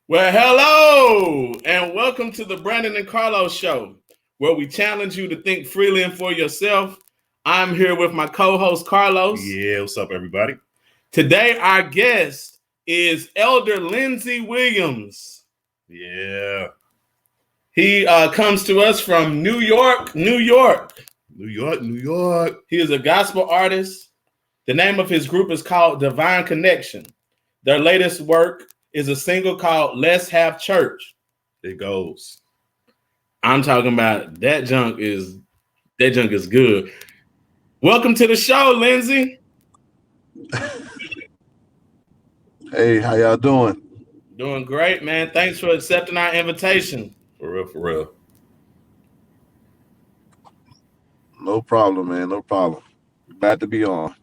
Well, hello, and welcome to the Brandon and Carlos Show, where we challenge you to think freely and for yourself. I'm here with my co-host, Carlos. Yeah, what's up, everybody? Today, our guest is Elder Lindsey Williams. Yeah. He comes to us from New York, New York. New York, New York. He is a gospel artist. The name of his group is called Divine Connection. Their latest work is a single called Let's Have Church. It goes. I'm talking about that junk is good. Welcome to the show, Lindsey. Hey, how y'all doing? Doing great, man. Thanks for accepting our invitation. For real, for real. No problem, man. No problem. Glad to be on.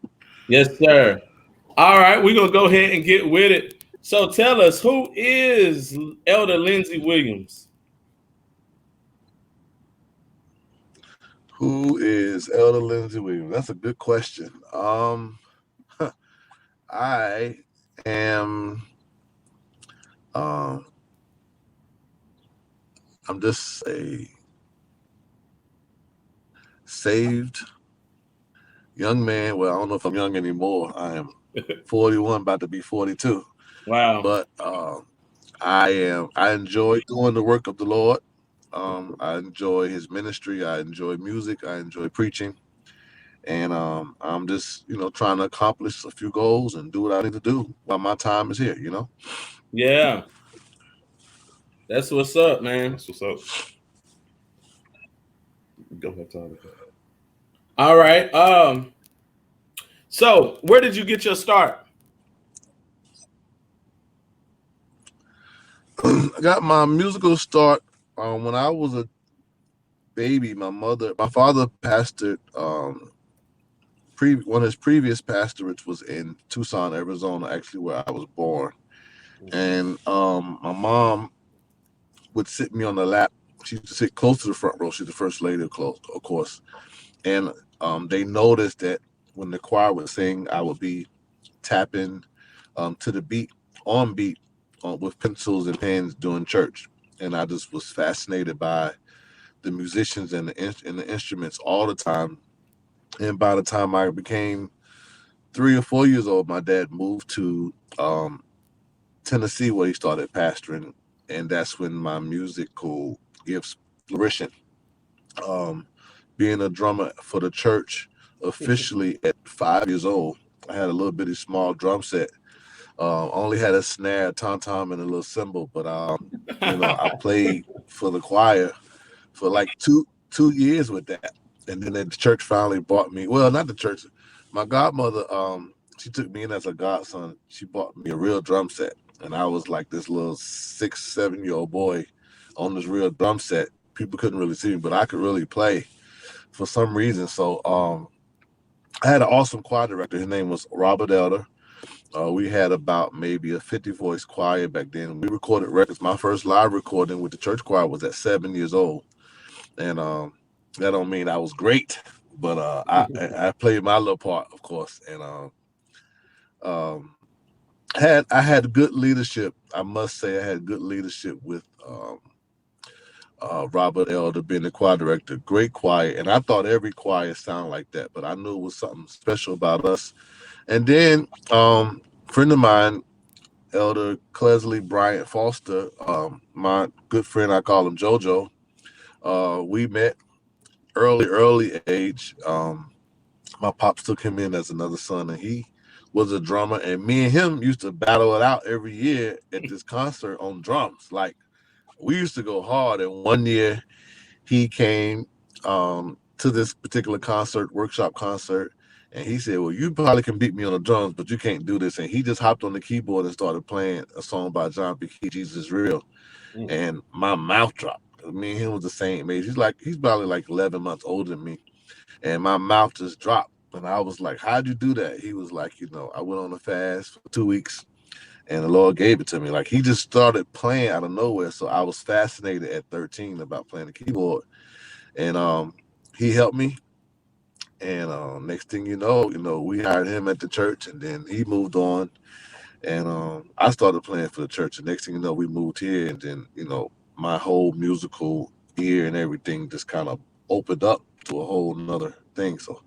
Yes, sir. All right, we're gonna go ahead and get with it. So tell us, who is Elder Lindsey Williams? Who is Elder Lindsey Williams? That's a good question. I am I'm just a saved young man. Well, I don't know if I'm young anymore. I am 41, about to be 42. Wow. But I enjoy doing the work of the Lord. I enjoy his ministry. I enjoy music. I enjoy preaching. And I'm just, trying to accomplish a few goals and do what I need to do while my time is here, Yeah. That's what's up, man. That's what's up. Go ahead, Tyler. All right. So where did you get your start? I got my musical start when I was a baby. My father pastored one of his previous pastorates was in Tucson, Arizona, actually where I was born. And my mom would sit me on the lap. She used to sit close to the front row. She's the first lady, of course. And they noticed that when the choir would sing, I would be tapping to the beat, on beat, with pencils and pens doing church. And I just was fascinated by the musicians and the instruments all the time. And by the time I became 3 or 4 years old, my dad moved to Tennessee, where he started pastoring. And that's when my musical gifts flourished. Being a drummer for the church officially at 5 years old, I had a little bitty small drum set. Only had a snare, tom-tom, and a little cymbal, but I played for the choir for like two years with that. And then the church finally bought me. Well, not the church. My godmother, she took me in as a godson. She bought me a real drum set, and I was like this little 6, 7-year-old boy on this real drum set. People couldn't really see me, but I could really play for some reason. So I had an awesome choir director. His name was Robert Elder. We had about maybe a 50-voice choir back then. We recorded records. My first live recording with the church choir was at 7 years old. And that don't mean I was great, but I played my little part, of course. And I had good leadership. I must say I had good leadership with Robert Elder being the choir director. Great choir. And I thought every choir sounded like that, but I knew it was something special about us. And then friend of mine, Elder Clesley Bryant Foster, my good friend, I call him JoJo. We met early age. My pops took him in as another son, and he was a drummer. And me and him used to battle it out every year at this concert on drums. Like, we used to go hard. And one year he came to this particular workshop concert, and he said, well, you probably can beat me on the drums, but you can't do this. And he just hopped on the keyboard and started playing a song by John P. Key, Jesus is Real. And my mouth dropped. Me and him was the same age. He's probably like 11 months older than me. And my mouth just dropped. And I was like, how'd you do that? He was like, I went on a fast for 2 weeks, and the Lord gave it to me. Like, he just started playing out of nowhere. So I was fascinated at 13 about playing the keyboard. And he helped me. And next thing you know, we hired him at the church, and then he moved on. And I started playing for the church. And next thing you know, we moved here, and then my whole musical ear and everything just kind of opened up to a whole nother thing. So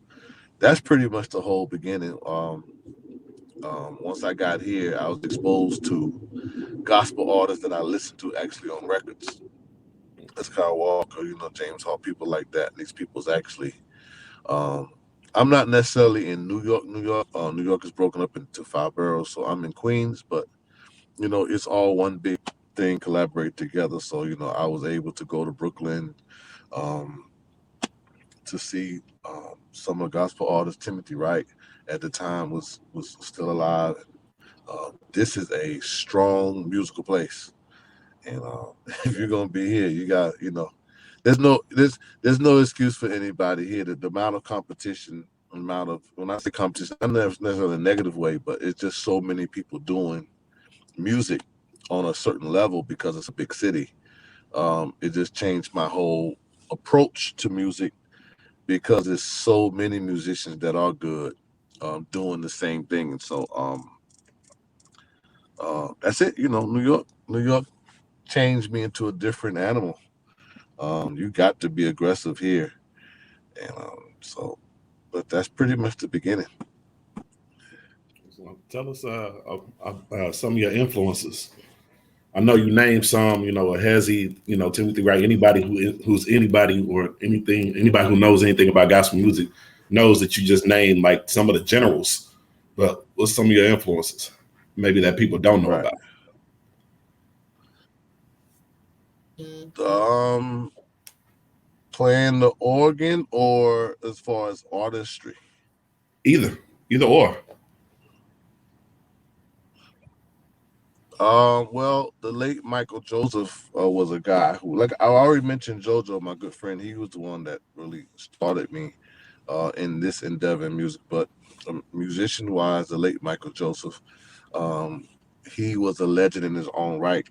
that's pretty much the whole beginning. Once I got here, I was exposed to gospel artists that I listened to actually on records. That's Kyle Walker, James Hall, people like that. These people's actually. Um, I'm not necessarily in New York. New York. New York is broken up into 5 boroughs, so I'm in Queens, but it's all one big thing, collaborate together. So I was able to go to Brooklyn um, to see some of the gospel artists. Timothy Wright at the time was still alive. This is a strong musical place, and if you're gonna be here, you got there's no excuse for anybody here. The amount of competition, amount of when I say competition, I'm not necessarily in a negative way, but it's just so many people doing music on a certain level because it's a big city. It just changed my whole approach to music because there's so many musicians that are good doing the same thing. And so that's it. New York changed me into a different animal. You got to be aggressive here. And but that's pretty much the beginning. So tell us some of your influences. I know you named some, a Hezzy, Timothy Wright. Anybody who's anybody or anything, anybody who knows anything about gospel music knows that you just named like some of the generals. But what's some of your influences? Maybe that people don't know Right. about. Um, Playing the organ or as far as artistry? Either or. Well, the late Michael Joseph was a guy who, like I already mentioned, JoJo, my good friend. He was the one that really started me in this endeavor in music. But musician-wise, the late Michael Joseph, um, he was a legend in his own right.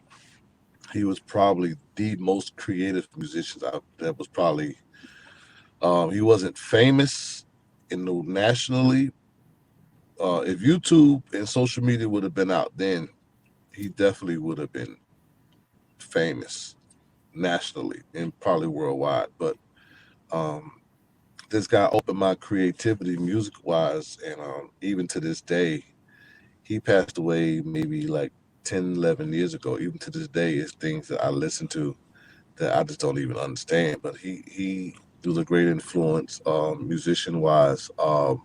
He was probably the most creative musician that was probably. He wasn't famous nationally. If YouTube and social media would have been out then, he definitely would have been famous nationally and probably worldwide. But um, this guy opened my creativity music wise. And even to this day, he passed away maybe like 10, 11 years ago. Even to this day, it's things that I listen to that I just don't even understand. But he was a great influence musician wise. Um,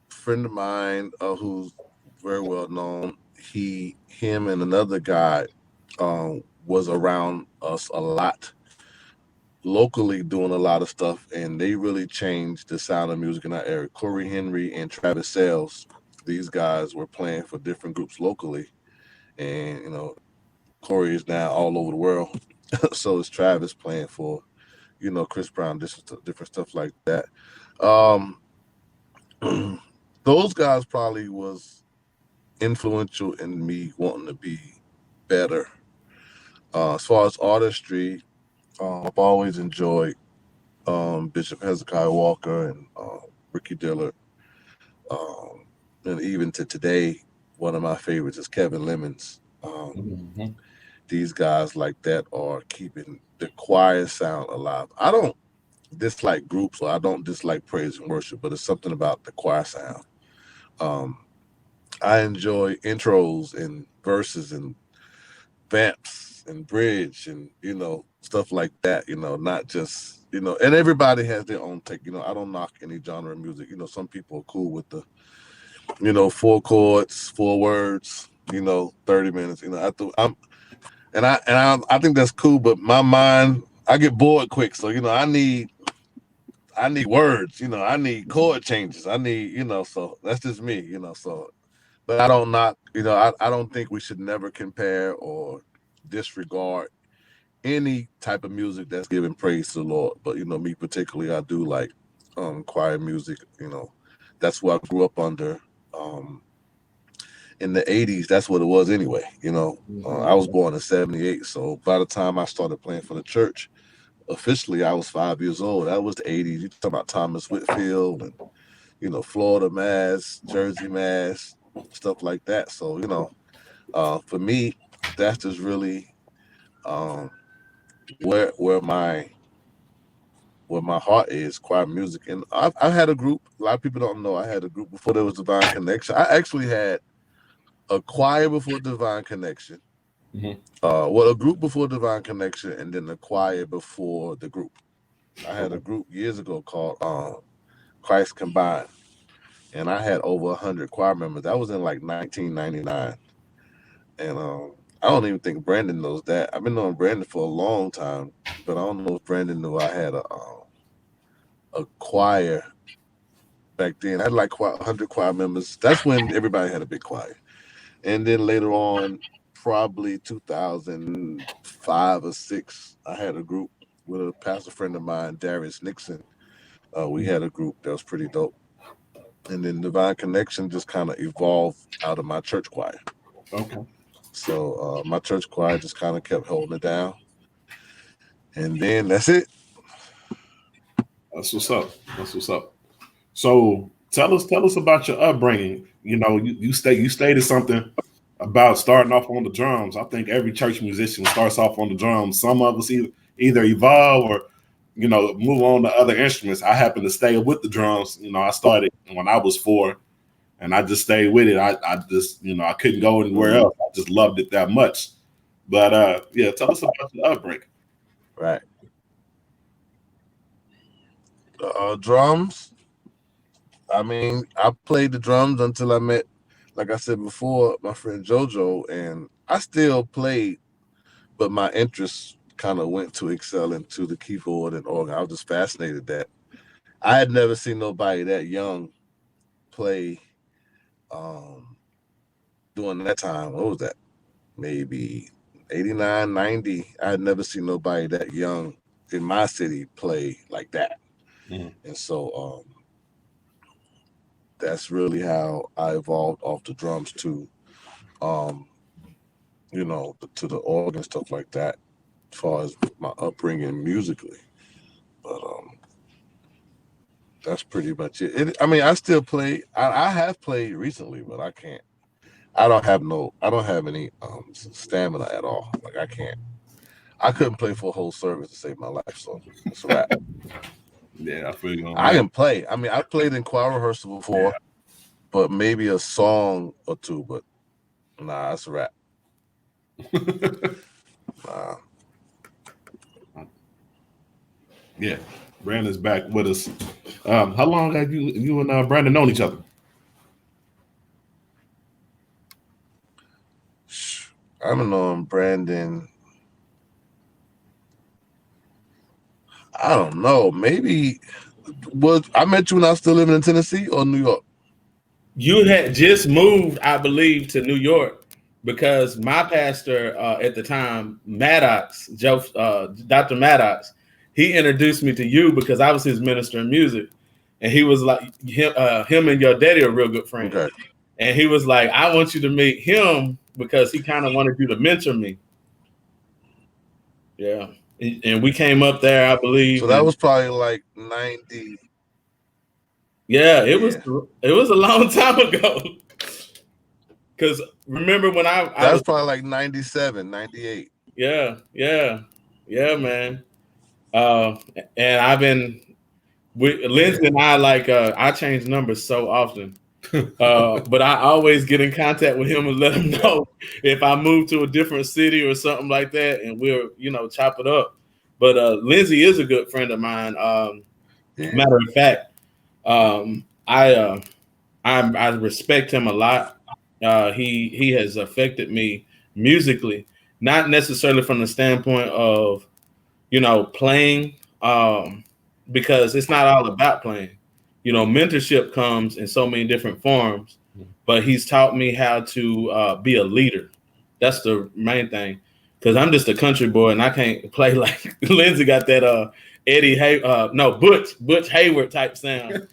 Friend of mine who's very well known. Him and another guy was around us a lot locally, doing a lot of stuff, and they really changed the sound of music in our area. Corey Henry and Travis Sales, these guys were playing for different groups locally, and Corey is now all over the world. So is Travis playing for Chris Brown, different stuff like that. Um, those guys probably was influential in me wanting to be better. As far as artistry, I've always enjoyed Bishop Hezekiah Walker and Ricky Dillard. Um, and even to today, one of my favorites is Kevin Lemons. Mm-hmm. These guys like that are keeping the choir sound alive. I don't dislike groups or I don't dislike praise and worship, but it's something about the choir sound. Um, I enjoy intros and verses and vamps and bridge and stuff like that. Not just and everybody has their own take. I don't knock any genre of music. Some people are cool with the 4 chords, 4 words. 30 minutes. I think that's cool. But my mind, I get bored quick. So I need words. I need chord changes. I need So that's just me. So. But I don't knock, I don't think we should never compare or disregard any type of music that's giving praise to the Lord. But me particularly, I do like choir music. That's what I grew up under. In the '80s, that's what it was anyway. I was born in '78, so by the time I started playing for the church, officially I was 5 years old. That was the '80s. You talk about Thomas Whitfield and Florida Mass, Jersey Mass, stuff like that. So, for me, that's just really um, where my heart is, choir music. And I've had a group. A lot of people don't know I had a group before there was Divine Connection. I actually had a choir before Divine Connection. A group before Divine Connection, and then a choir before the group. I had a group years ago called Christ Combined, and I had over 100 choir members. That was in like 1999, and I don't even think Brandon knows that. I've been knowing Brandon for a long time, but I don't know if Brandon knew I had a choir back then. I had like 100 choir members. That's when everybody had a big choir. And then later on, probably 2005 or 6, I had a group with a pastor friend of mine, Darius Nixon. We had a group that was pretty dope. And then Divine Connection just kind of evolved out of my church choir. Okay. So my church choir just kind of kept holding it down. And then that's it. That's what's up. That's what's up. So tell us about your upbringing. You stated something about starting off on the drums. I think every church musician starts off on the drums. Some of us either evolve or move on to other instruments. I happen to stay with the drums. I started when I was 4, and I just stayed with it. I just I couldn't go anywhere else. I just loved it that much. But yeah, tell us about your upbringing. Right. Drums. I mean, I played the drums until I met, like I said before, my friend JoJo, and I still played, but my interest kind of went to excel into the keyboard and organ. I was just fascinated that I had never seen nobody that young play during that time. What was that? Maybe 89, 90. I had never seen nobody that young in my city play like that. And so that's really how I evolved off the drums to to the organ, stuff like that, as far as my upbringing musically. But that's pretty much it. I mean, I still play. I have played recently, but I can't. I don't have any stamina at all. Like I couldn't play for a whole service to save my life. So it's a wrap. Yeah, I feel you. I can play. I mean, I played in choir rehearsal before, but maybe a song or two. But nah, that's a wrap. Nah. Yeah, Brandon's back with us. How long have you and Brandon known each other? I've known Brandon. I don't know. Maybe I met you when I was still living in Tennessee or New York? You had just moved, I believe, to New York because my pastor at the time, Maddox, Dr. Maddox, he introduced me to you because I was his minister in music. And he was like, him and your daddy are real good friends. Okay. And he was like, I want you to meet him because he kind of wanted you to mentor me. Yeah. And we came up there, I believe. So that was probably like 90. Yeah, it was a long time ago. Because remember when I was probably like 97, 98. Yeah, man. And I've been with Lindsey and I I change numbers so often. But I always get in contact with him and let him know if I move to a different city or something like that, and we'll chop it up. But Lindsey is a good friend of mine. Matter of fact, I respect him a lot. He has affected me musically, not necessarily from the standpoint of playing, because it's not all about playing. Mentorship comes in so many different forms, but he's taught me how to be a leader. That's the main thing, because I'm just a country boy and I can't play like Lindsey got that Butch Hayward type sound.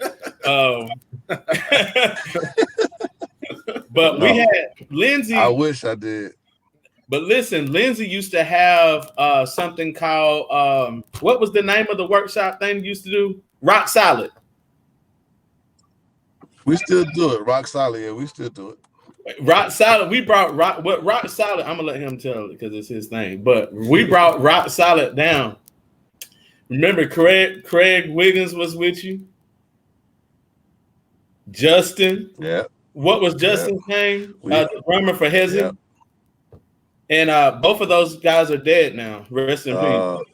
But we had Lindsey. I wish I did. But listen, Lindsey used to have something called what was the name of the workshop thing you used to do? Rock Solid. We still do it. Rock Solid, yeah, we still do it. Rock Solid, we brought Rock Solid. I'm gonna let him tell it because it's his thing. But we brought Rock Solid down. Remember, Craig Wiggins was with you. Justin. Yeah. What was Justin's name? The drummer for Hezzy. Yeah. And both of those guys are dead now. Rest in peace.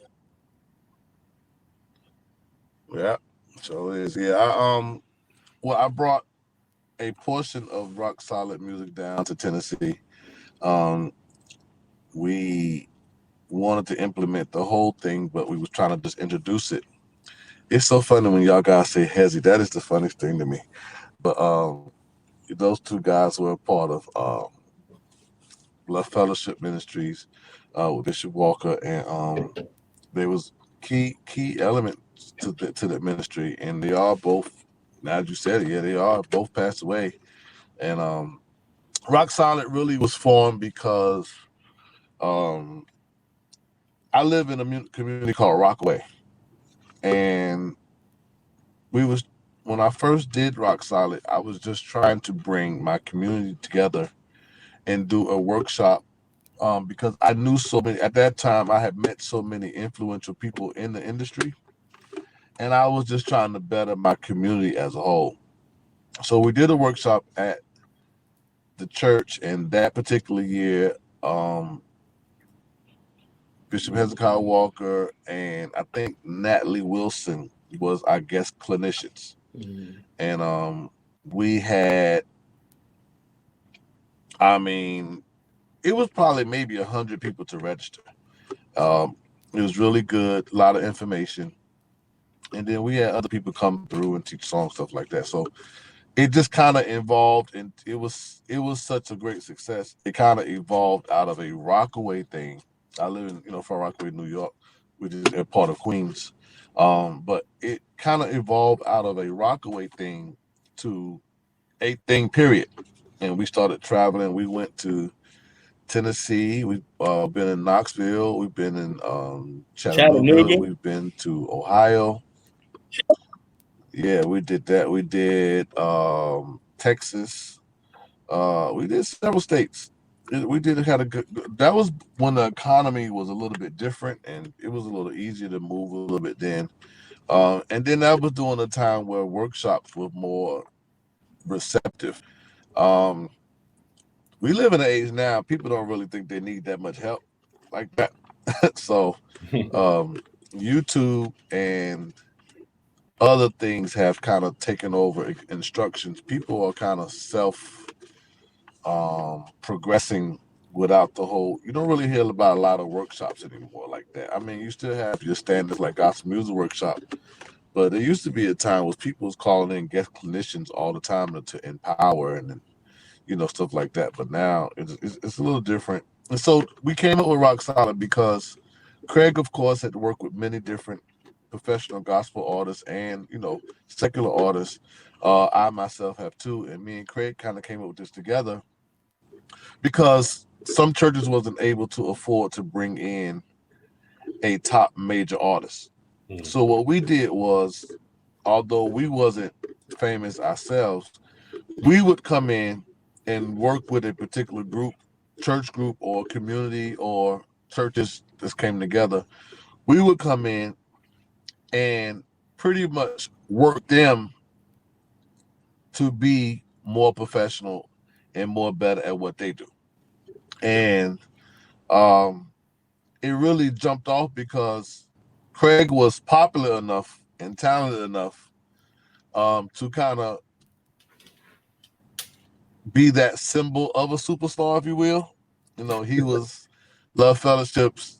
Yeah, so it is. Yeah, I brought a portion of Rock Solid music down to Tennessee. We wanted to implement the whole thing, but we was trying to just introduce it. It's so funny when y'all guys say Hezzy. That is the funniest thing to me. But those two guys were a part of Blood Fellowship Ministries with Bishop Walker, and there was key elements to that ministry, and they are both. Now that you said it, yeah, they are both passed away, and Rock Solid really was formed because I live in a community called Rockaway, and when I first did Rock Solid, I was just trying to bring my community together and do a workshop because I knew so many at that time. I had met so many influential people in the industry, and I was just trying to better my community as a whole. So we did a workshop at the church, and that particular year, Bishop Hezekiah Walker and I think Natalie Wilson was our guest clinicians. Mm-hmm. And we had, it was probably maybe 100 people to register. It was really good, a lot of information. And then we had other people come through and teach songs, stuff like that. So it just kind of evolved, and it was such a great success. It kind of evolved out of a Rockaway thing. I live in Far Rockaway, New York, which is a part of Queens. But it kind of evolved out of a Rockaway thing to a thing, period. And we started traveling. We went to Tennessee. We've been in Knoxville. We've been in Chattanooga. We've been to Ohio. Yeah, we did that. We did Texas. We did several states. We did had a good. That was when the economy was a little bit different, and it was a little easier to move a little bit then. And then that was during a time where workshops were more receptive. We live in an age now, people don't really think they need that much help like that. So YouTube and other things have kind of taken over instructions. People are kind of progressing without the whole. You don't really hear about a lot of workshops anymore like that. I mean, you still have your standards like gospel music workshop, but there used to be a time where people was calling in guest clinicians all the time to empower and stuff like that. But now it's a little different. And so we came up with Rock Solid because Craig, of course, had to work with many different professional gospel artists and secular artists. I myself have too, and me and Craig kind of came up with this together because some churches wasn't able to afford to bring in a top major artist. Mm-hmm. So what we did was, although we wasn't famous ourselves, we would come in and work with a particular group, church group or community or churches that came together. We would come in and pretty much work them to be more professional and more better at what they do. And it really jumped off because Craig was popular enough and talented enough to kind of be that symbol of a superstar, if you will. He was Love Fellowship's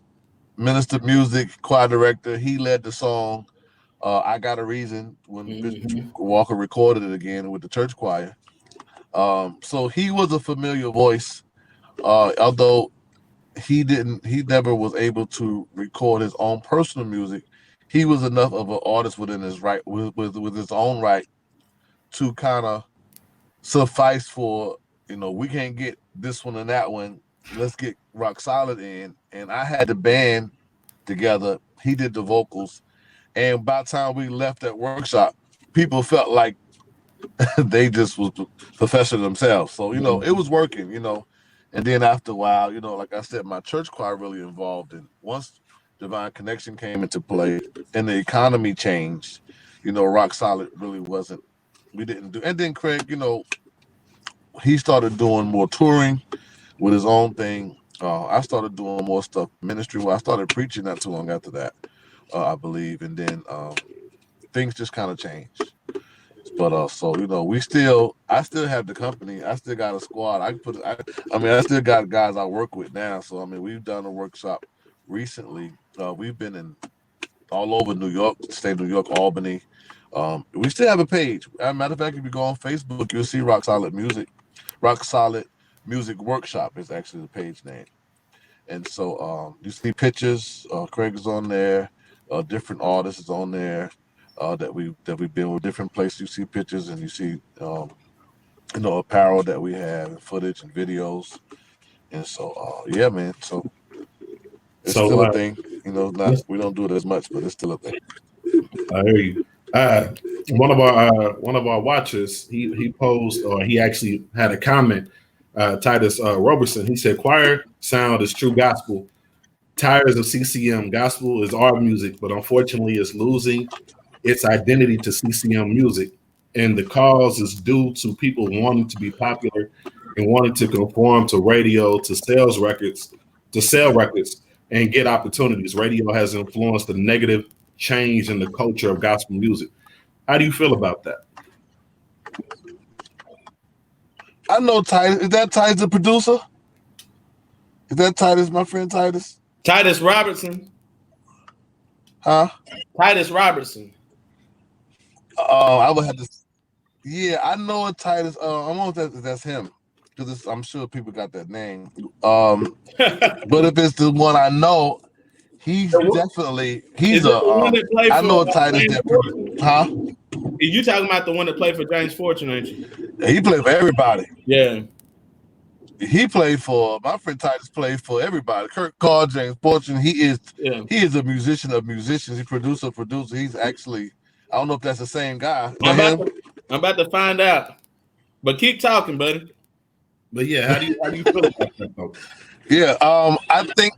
minister music, choir director. He led the song I Got a Reason when Bishop Walker recorded it again with the church choir. So he was a familiar voice, although he never was able to record his own personal music. He was enough of an artist within his right, with his own right, to kind of suffice for, we can't get this one and that one. Let's get Rock Solid in. And I had the band together. He did the vocals. And by the time we left that workshop, people felt like they just was professional themselves. So, it was working, And then after a while, like I said, my church choir really involved. And once Divine Connection came into play and the economy changed, Rock Solid really wasn't, we didn't do. And then Craig, he started doing more touring with his own thing. I started doing more stuff ministry. Well, I started preaching not too long after that, I believe. And then things just kind of changed. But so I still have the company. I still got a squad. I still got guys I work with now. So we've done a workshop recently. We've been in all over New York, state of New York, Albany. We still have a page. As a matter of fact, if you go on Facebook, you'll see Rock Solid Music. Rock Solid Music Workshop is actually the page name. And so you see pictures. Craig is on there. Different artists is on there. That we've been with different places. You see pictures and you see apparel that we have and footage and videos. And so yeah, man. So it's still a thing. We don't do it as much, but it's still a thing. I hear you. One of our watchers, he posed, or he actually had a comment. Titus Robertson, he said, "Choir sound is true gospel. Tires of CCM. Gospel is our music, but unfortunately, it's losing its identity to CCM music, and the cause is due to people wanting to be popular and wanting to conform to radio, to sell records, and get opportunities. Radio has influenced the negative change in the culture of gospel music." How do you feel about that? I know Titus. Is that Titus the producer? Is that Titus, my friend Titus? Titus Robertson. Huh? Titus Robertson. I would have to. Yeah, I know a Titus. I'm on that's him because I'm sure people got that name. But if it's the one I know, he's definitely I know a Titus that. Huh? You talking about the one that played for James Fortune, ain't you? He played for everybody. Yeah. He played for my friend Titus. Played for everybody. Kurt Carr, James Fortune. He is a musician of musicians. He's producer. He's actually. I don't know if that's the same guy. I'm about to find out. But keep talking, buddy. But yeah, how do you feel about that, though? Yeah, I think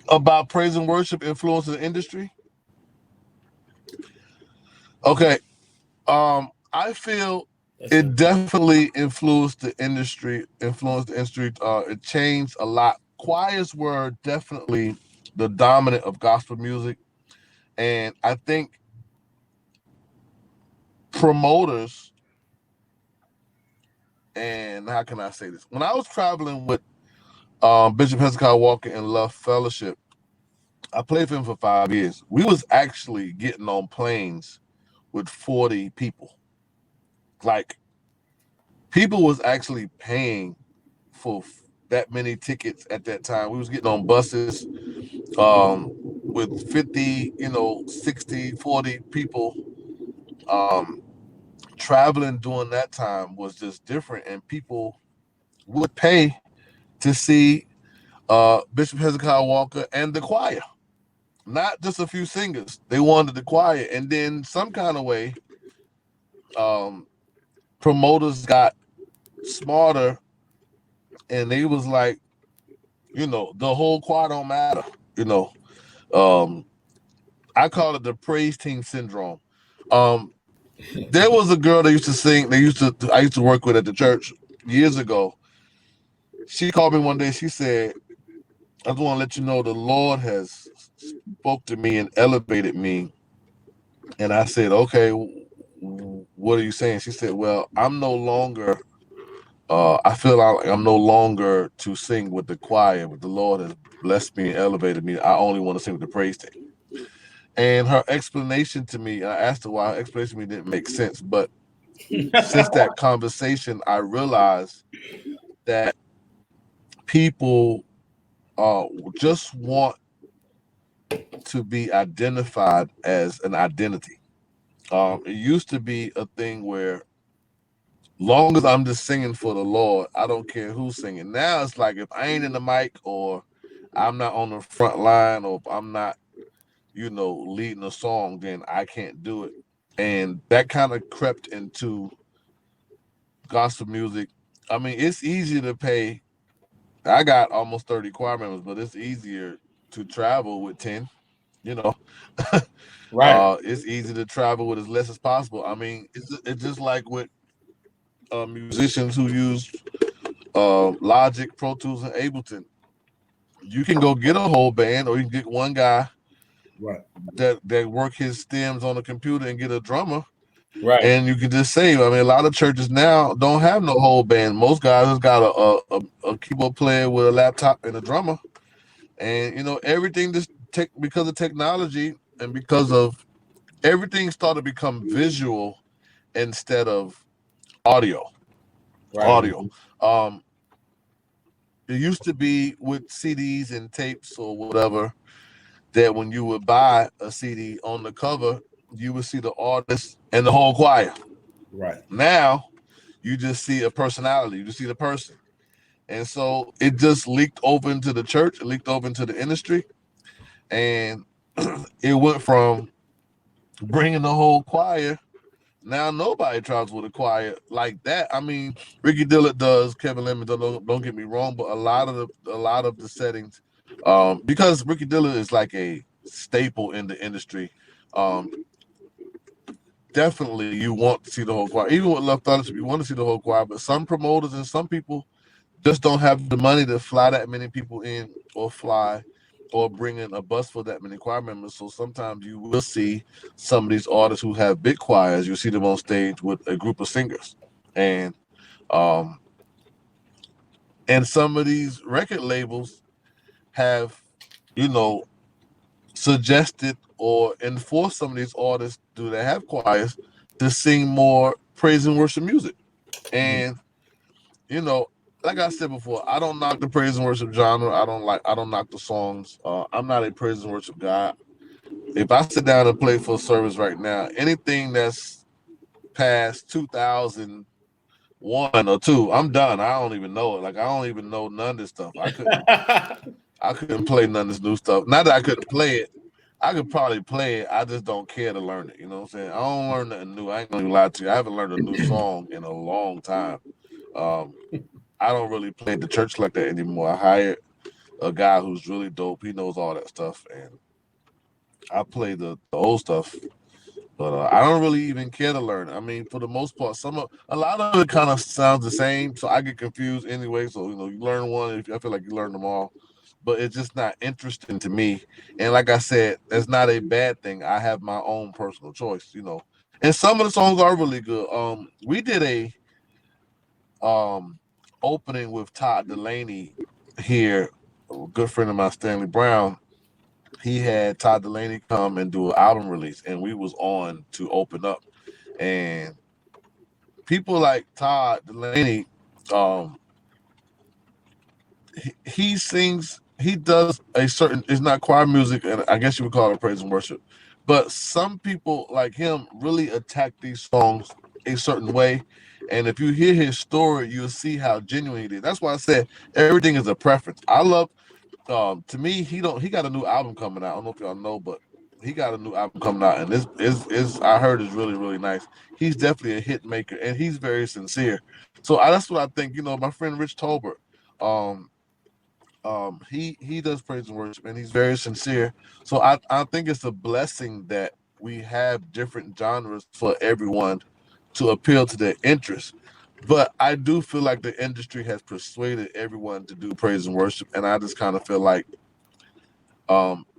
about praise and worship influencing the industry. Okay, I feel it definitely influenced the industry. It changed a lot. Choirs were definitely the dominant of gospel music, and I think promoters, and how can I say this? When I was traveling with Bishop Hezekiah Walker in Love Fellowship, I played for him for 5 years. We was actually getting on planes with 40 people. Like, people was actually paying for that many tickets at that time. We was getting on buses with 50, 60, 40 people. Traveling during that time was just different, and people would pay to see Bishop Hezekiah Walker and the choir. Not just a few singers. They wanted the choir. And then some kind of way, promoters got smarter, and they was like, the whole choir don't matter. I call it the praise team syndrome. There was a girl that used to sing. I used to work with at the church years ago. She called me one day. She said, "I just want to let you know the Lord has spoke to me and elevated me." And I said, "Okay, what are you saying?" She said, "Well, I'm no longer. I feel like I'm no longer to sing with the choir, but the Lord has blessed me and elevated me. I only want to sing with the praise team." And her explanation to me, I asked her why her explanation to me didn't make sense. But since that conversation, I realized that people just want to be identified as an identity. It used to be a thing where, long as I'm just singing for the Lord, I don't care who's singing. Now it's like, if I ain't in the mic, or I'm not on the front line, or if I'm not, leading a song, then I can't do it. and that kind of crept into gospel music. I mean, it's easy to pay. I got almost 30 choir members, but it's easier to travel with 10. You know, Right. it's easy to travel with as less as possible. I mean, it's just like with musicians who use Logic, Pro Tools, and Ableton. You can go get a whole band, or you can get one guy Right. that work his stems on a computer and get a drummer, Right. and you can just save. I mean, a lot of churches now don't have no whole band. Most guys just got a keyboard player with a laptop and a drummer, and everything just because of technology and because of everything started to become visual instead of audio. Right. Audio. It used to be with CDs and tapes or whatever that when you would buy a CD on the cover, you would see the artist and the whole choir. Right. Now you just see a personality, you just see the person. And so it just leaked over into the church, it leaked over into the industry, and it went from bringing the whole choir. Now nobody travels with a choir like that. I mean, Ricky Dillard does, Kevin Lemon, don't get me wrong, but a lot of the settings, because Ricky Dillard is like a staple in the industry. Definitely you want to see the whole choir. Even with Love Fellowship, you want to see the whole choir, but some promoters and some people just don't have the money to fly that many people in or bring in a bus for that many choir members. So sometimes you will see some of these artists who have big choirs, you see them on stage with a group of singers. And um and some of these record labels have, suggested or enforced some of these artists do they have choirs to sing more praise and worship music. And like I said before, I don't knock the praise and worship genre. I don't knock the songs. I'm not a praise and worship guy. If I sit down and play for a service right now, anything that's past 2001 or 2, I'm done. I don't even know it. Like I don't even know none of this stuff. I couldn't play none of this new stuff. Not that I couldn't play it. I could probably play it. I just don't care to learn it. You know what I'm saying? I don't learn nothing new. I ain't gonna lie to you. I haven't learned a new song in a long time. I don't really play at the church like that anymore. I hired a guy who's really dope. He knows all that stuff, and I play the old stuff. But I don't really even care to learn. I mean, for the most part, a lot of it kind of sounds the same, so I get confused anyway. So you learn one, I feel like you learn them all, but it's just not interesting to me. And like I said, that's not a bad thing. I have my own personal choice, And some of the songs are really good. We did a opening with Todd Delaney here, a good friend of mine, Stanley Brown. He had Todd Delaney come and do an album release, and we was on to open up. And people like Todd Delaney, he sings, he does it's not choir music, and I guess you would call it praise and worship. But some people like him really attack these songs a certain way. And if you hear his story, you'll see how genuine it is. That's why I said everything is a preference. I love to me, he got a new album coming out. I don't know if y'all know, but he got a new album coming out, and this is I heard is really, really nice. He's definitely a hit maker, and he's very sincere. So that's what I think. My friend Rich Tolbert, he does praise and worship, and he's very sincere. So I think it's a blessing that we have different genres for everyone to appeal to their interests. But I do feel like the industry has persuaded everyone to do praise and worship, and I just kind of feel like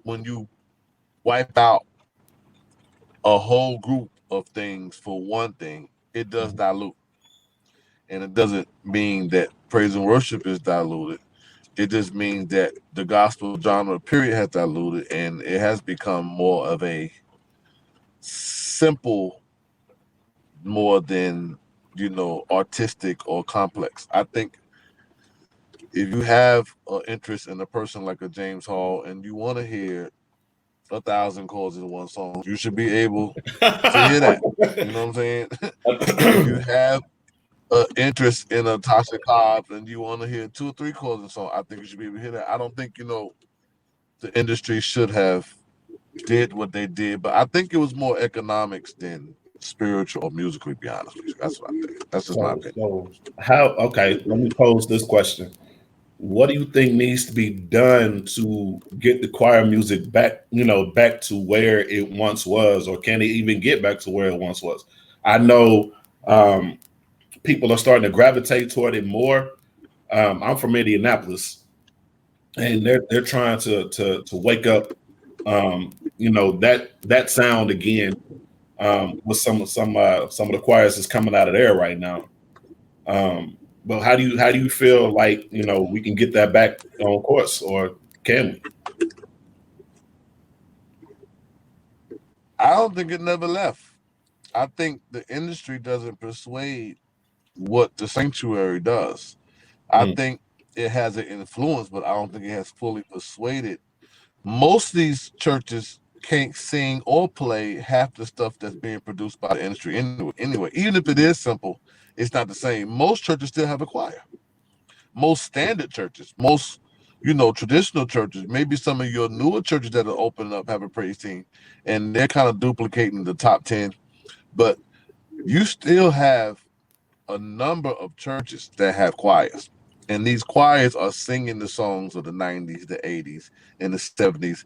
when you wipe out a whole group of things for one thing, it does dilute. And it doesn't mean that praise and worship is diluted. It just means that the gospel genre period has diluted, and it has become more of a simple, more than artistic or complex. I think if you have an interest in a person like a James Hall and you want to hear 1,000 chords in one song, you should be able to hear that. You know what I'm saying? If you have an interest in a Tasha Cobbs and you want to hear 2 or 3 chords in a song, I think you should be able to hear that. I don't think the industry should have did what they did, but I think it was more economics than spiritual or musically. Be honest with you, that's what I think. That's just my opinion. So okay, let me pose this question. What do you think needs to be done to get the choir music back, back to where it once was, or can it even get back to where it once was? I know people are starting to gravitate toward it more. I'm from Indianapolis, and they're trying to wake up, that sound again, with some of the choirs that's coming out of there right now. But how do you feel like we can get that back on course, or can we? I don't think it never left. I think the industry doesn't persuade what the sanctuary does. I think it has an influence, but I don't think it has fully persuaded. Most of these churches can't sing or play half the stuff that's being produced by the industry anyway. Even if it is simple, it's not the same. Most churches still have a choir. Most standard churches, most traditional churches, maybe some of your newer churches that are opening up have a praise team, and they're kind of duplicating the top 10. But you still have a number of churches that have choirs, and these choirs are singing the songs of the 90s, the 80s, and the 70s.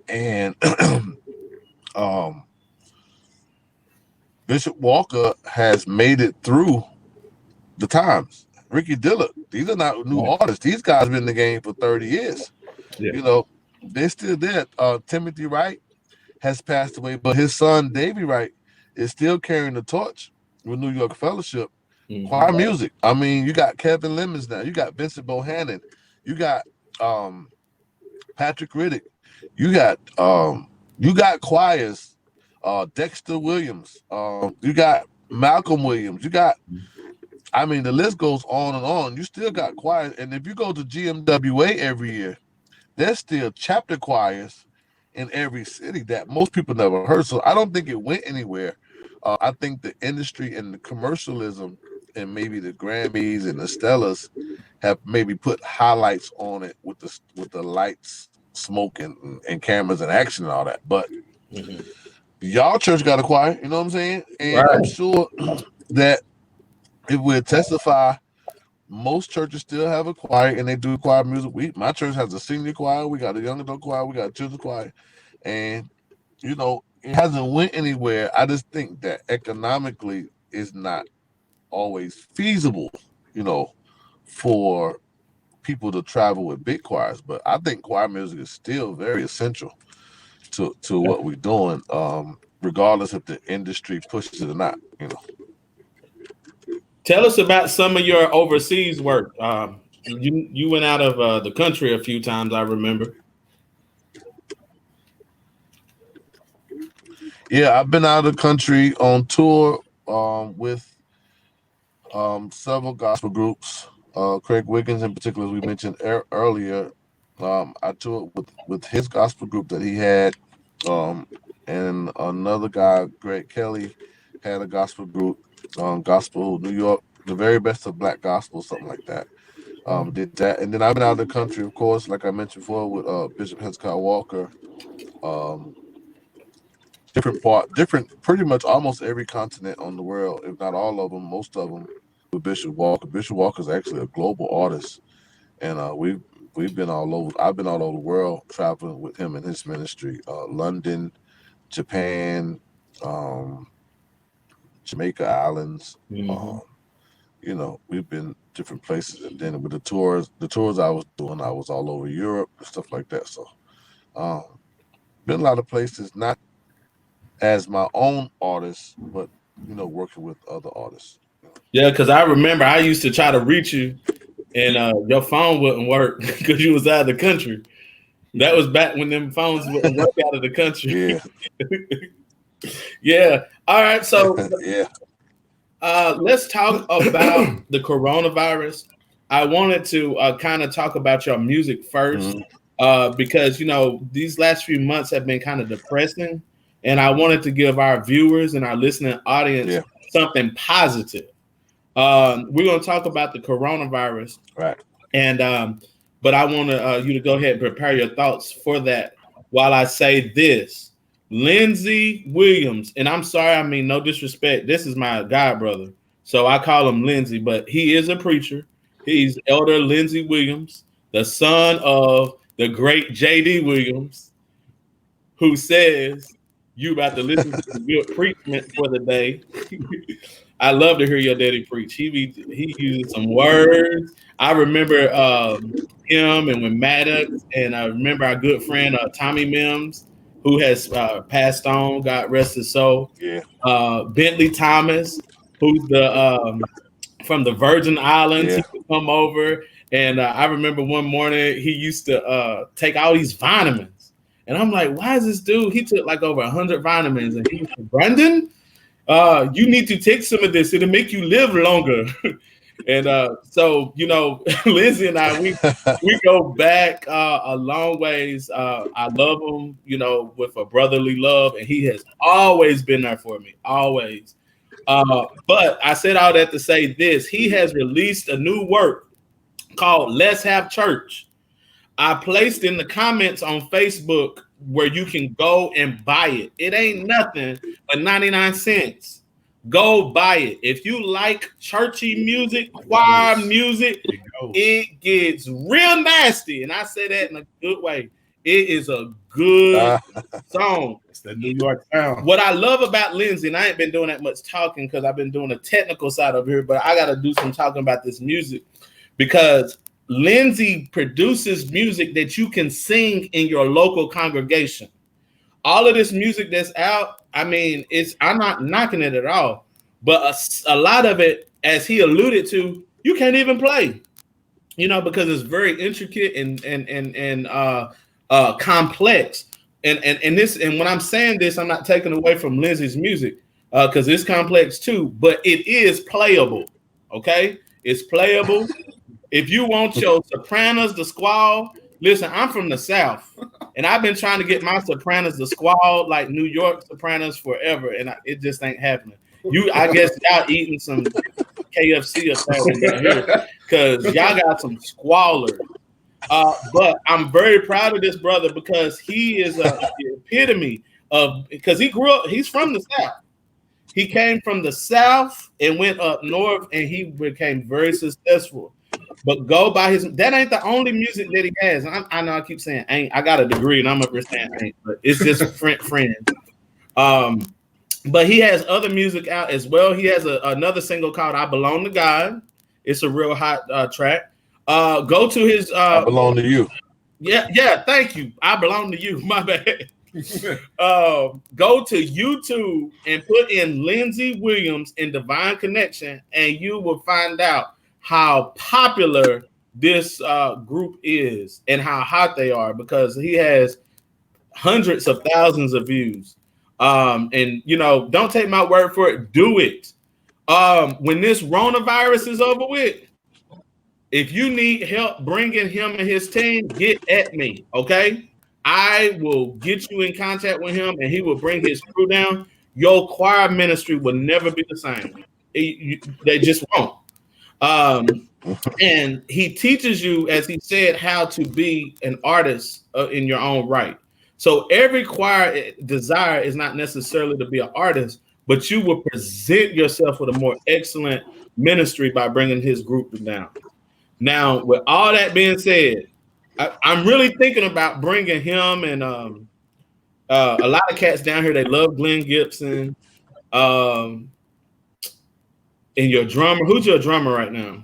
And Bishop Walker has made it through the times. Ricky Dillard, these are not new artists. These guys have been in the game for 30 years. Yeah. They're still there. Timothy Wright has passed away, but his son Davy Wright is still carrying the torch with New York Fellowship. Choir music. I mean, you got Kevin Lemons now. You got Vincent Bohannon. You got Patrick Riddick. You got choirs. Dexter Williams. You got Malcolm Williams. You got, I mean, the list goes on and on. You still got choirs. And if you go to GMWA every year, there's still chapter choirs in every city that most people never heard. So I don't think it went anywhere. I think the industry and the commercialism and maybe the Grammys and the Stellas have maybe put highlights on it with the lights, smoke, and cameras and action and all that. But y'all church got a choir, you know what I'm saying? And I'm sure that if we testify, most churches still have a choir and they do choir music. My church has a senior choir, we got a young adult choir, we got a children's choir, and it hasn't went anywhere. I just think that economically is not always feasible, for people to travel with big choirs. But I think choir music is still very essential to what we're doing, regardless if the industry pushes it or not. Tell us about some of your overseas work. You went out of the country a few times, I remember. Yeah, I've been out of the country on tour with several gospel groups. Craig Wiggins, in particular, as we mentioned earlier, I toured with his gospel group that he had, and another guy, Greg Kelly, had a gospel group, Gospel New York, the very best of black gospel, something like that. Did that, and then I've been out of the country, of course, like I mentioned before, with Bishop Hezekiah Walker. Different, pretty much almost every continent on the world, if not all of them, most of them, with Bishop Walker. Bishop Walker is actually a global artist, and we've been all over. I've been all over the world traveling with him and his ministry. London, Japan, Jamaica Islands. We've been different places, and then with the tours I was doing, I was all over Europe and stuff like that. So, been a lot of places, not as my own artist, but working with other artists. Yeah, because I remember I used to try to reach you, and your phone wouldn't work because you was out of the country. That was back when them phones wouldn't work out of the country. Yeah. Yeah. All right. So yeah. Let's talk about the coronavirus. I wanted to kind of talk about your music first, because these last few months have been kind of depressing. And I wanted to give our viewers and our listening audience something positive. We're going to talk about the coronavirus, right? And but I want you to go ahead and prepare your thoughts for that. While I say this, Lindsey Williams, and I'm sorry, I mean no disrespect. This is my god brother, so I call him Lindsey, but he is a preacher. He's Elder Lindsey Williams, the son of the great J.D. Williams, who says you about to listen to the good preachment for the day. I love to hear your daddy preach. He uses some words. I remember him and when Maddox, and I remember our good friend Tommy Mims, who has passed on. God rest his soul. Yeah. Bentley Thomas, who's the from the Virgin Islands. Yeah. He would come over, and I remember one morning he used to take all these vitamins, and I'm like, why is this dude? He took like over 100 vitamins, and he was like, Brendan, you need to take some of this. It'll make you live longer. And so, you know, Lindsey and I, we go back a long ways. I love him, you know, with a brotherly love, and he has always been there for me, always. But I said all that to say this. He has released a new work called Let's Have Church. I placed in the comments on Facebook where you can go and buy it. It ain't nothing but 99 cents. Go buy it. If you like churchy music, choir music, it gets real nasty. And I say that in a good way. It is a good song. It's that New York sound. What I love about Lindsey, and I ain't been doing that much talking because I've been doing the technical side of here, but I got to do some talking about this music because Lindsey produces music that you can sing in your local congregation. All of this music that's out, I mean, I'm not knocking it at all, but a lot of it, as he alluded to, you can't even play, you know, because it's very intricate and complex. And when I'm saying this, I'm not taking away from Lindsey's music because it's complex too, but it is playable. Okay, it's playable. If you want your sopranos to squall, listen, I'm from the South, and I've been trying to get my sopranos to squall like New York sopranos forever, and it just ain't happening. I guess y'all eating some KFC or something down here because y'all got some squallers. But I'm very proud of this brother because he is the epitome of, because he's from the South. He came from the South and went up north, and he became very successful. But go by that ain't the only music that he has. I know I keep saying ain't. I got a degree and I'm up here saying ain't, but it's just friends. But he has other music out as well. He has another single called I Belong to God. It's a real hot track. Go to his I Belong to You. Yeah, thank you. I Belong to You. My bad. Go to YouTube and put in Lindsey Williams and Divine Connection, and you will find out how popular this group is and how hot they are, because he has hundreds of thousands of views. And you know, don't take my word for it. Do it. When this coronavirus is over with, if you need help bringing him and his team, get at me. Okay, I will get you in contact with him, and he will bring his crew down. Your choir ministry will never be the same. They just won't. And he teaches you, as he said, how to be an artist in your own right. So every choir desire is not necessarily to be an artist, but you will present yourself with a more excellent ministry by bringing his group down. Now, with all that being said, I'm really thinking about bringing him and a lot of cats down here. They love Glenn Gibson. And your drummer, who's your drummer right now?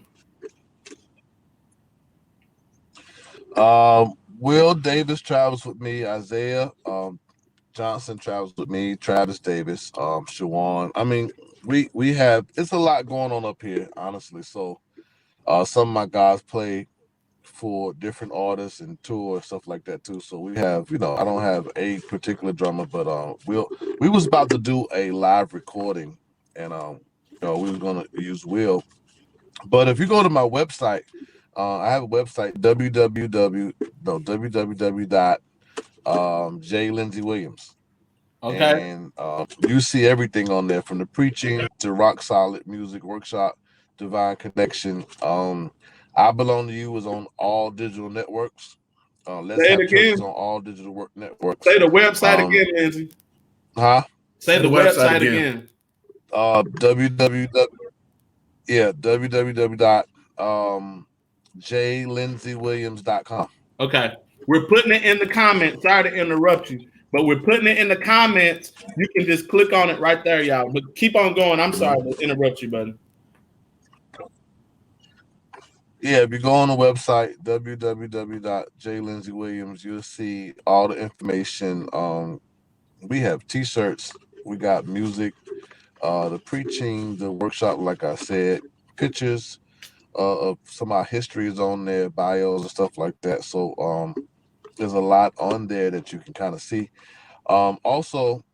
Will Davis travels with me. Isaiah Johnson travels with me. Travis Davis, Shawan. I mean, we have, it's a lot going on up here, honestly. So some of my guys play for different artists and tour stuff like that too. So we have, you know, I don't have a particular drummer, but we was about to do a live recording, and you know, we were gonna use Will. But if you go to my website, I have a website, www.jlindsey.Williams. Okay. And you see everything on there, from the preaching to rock solid music workshop, Divine Connection. I Belong to You is on all digital networks. Let's Say Have it Church again. is on all digital networks. Say the website again, Lindsey. Huh? Say the website again. www.jlindseywilliams.com. Okay. We're putting it in the comments. Sorry to interrupt you, but we're putting it in the comments. You can just click on it right there, y'all. But keep on going. I'm sorry to interrupt you, buddy. Yeah, if you go on the website, www.jlindseywilliams, you'll see all the information. We have t-shirts, we got music, the preaching, the workshop, like I said, pictures of some of our histories on there, bios and stuff like that. So there's a lot on there that you can kind of see. Also,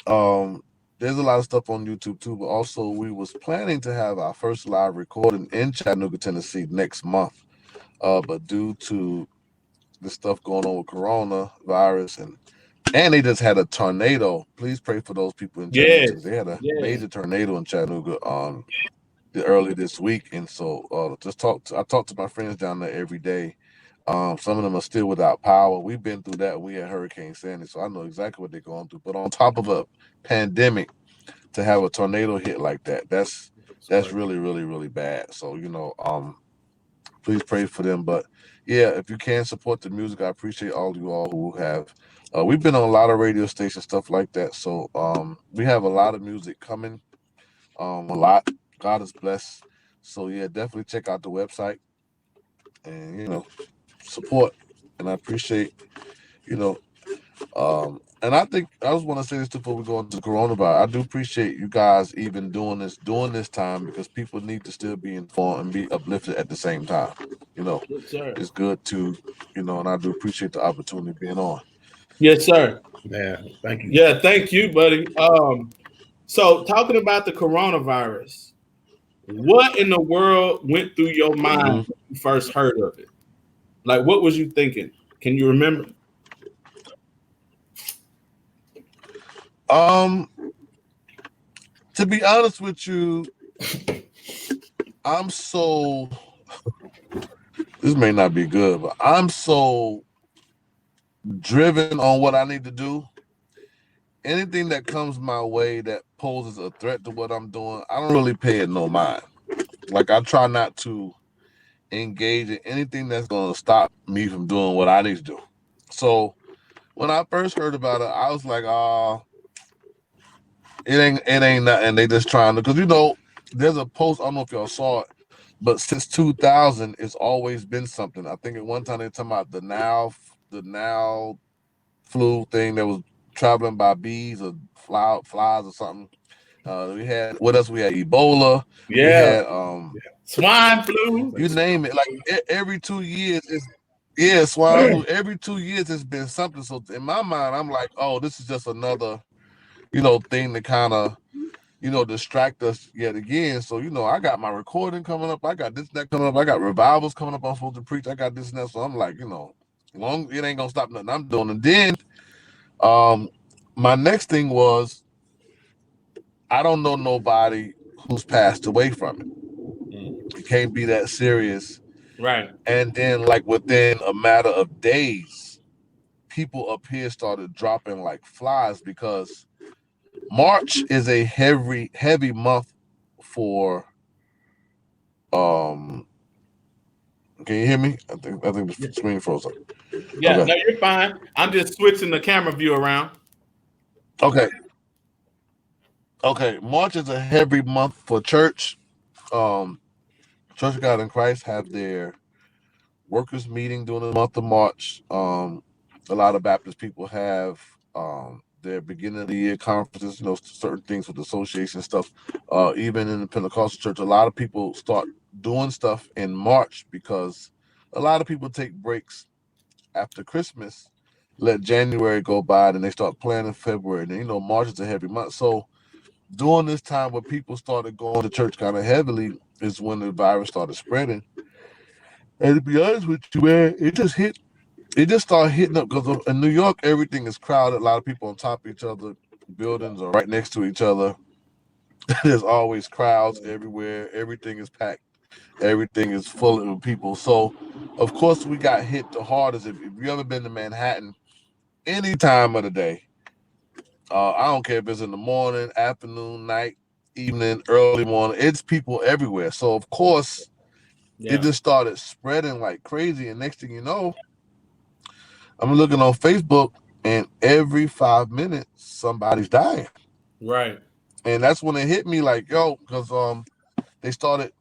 there's a lot of stuff on YouTube too, but also we was planning to have our first live recording in Chattanooga, Tennessee next month. But due to the stuff going on with coronavirus and they just had a tornado. Please pray for those people in Chattanooga. Yes. They had a Yes. major tornado in Chattanooga early this week. And so I talk to my friends down there every day. Some of them are still without power. We've been through that. We had Hurricane Sandy, so I know exactly what they're going through. But on top of a pandemic, to have a tornado hit like that, that's really, really, really bad. So, please pray for them. But yeah, if you can support the music, I appreciate all of you all who have. We've been on a lot of radio stations, stuff like that. So we have a lot of music coming. A lot. God is blessed. So yeah, definitely check out the website and support. And I appreciate, and I think I just want to say this before we go into coronavirus. I do appreciate you guys even doing this time, because people need to still be informed and be uplifted at the same time. Yes, sir. It's good to, and I do appreciate the opportunity being on. Yes, sir. Yeah, thank you. Yeah, thank you, buddy. So talking about the coronavirus, what in the world went through your mind when you first heard of it? Like, what was you thinking? Can you remember? To be honest with you, I'm so this may not be good, but I'm so driven on what I need to do. Anything that comes my way that poses a threat to what I'm doing, I don't really pay it no mind. Like, I try not to engage in anything that's going to stop me from doing what I need to do. So when I first heard about it, I was like, it ain't nothing. They just trying to, because there's a post, I don't know if y'all saw it, but since 2000, it's always been something. I think at one time they were talking about the now flu thing that was traveling by bees or flies or something. We had, what else? We had Ebola. Yeah. We had swine flu. You name it. Like every 2 years is swine flu. Every 2 years it's been something. So in my mind, I'm like, oh, this is just another, thing to kind of, distract us yet again. So, I got my recording coming up. I got this, that coming up. I got revivals coming up. I'm supposed to preach. I got this and that. So I'm like, long it ain't gonna stop nothing I'm doing. And then my next thing was, I don't know nobody who's passed away from it. It can't be that serious. Right. And then, like, within a matter of days, people up here started dropping like flies, because March is a heavy month for can you hear me? I think the screen froze up. Yeah, okay. No, you're fine. I'm just switching the camera view around. Okay. March is a heavy month for church. Church of God in Christ have their workers meeting during the month of March. A lot of Baptist people have their beginning of the year conferences, certain things with the association stuff. Even in the Pentecostal church, a lot of people start doing stuff in March, because a lot of people take breaks after Christmas, let January go by, and they start planning February. And March is a heavy month. So during this time where people started going to church kind of heavily is when the virus started spreading. And to be honest with you, man, it just started hitting up, because in New York, everything is crowded. A lot of people on top of each other. Buildings are right next to each other. There's always crowds everywhere. Everything is packed. Everything is full of people. So, of course, we got hit the hardest. If you ever been to Manhattan, any time of the day, I don't care if it's in the morning, afternoon, night, evening, early morning. It's people everywhere. So of course, Yeah. it just started spreading like crazy. And next thing you know, I'm looking on Facebook, and every 5 minutes somebody's dying. Right. And that's when it hit me like, yo, because they started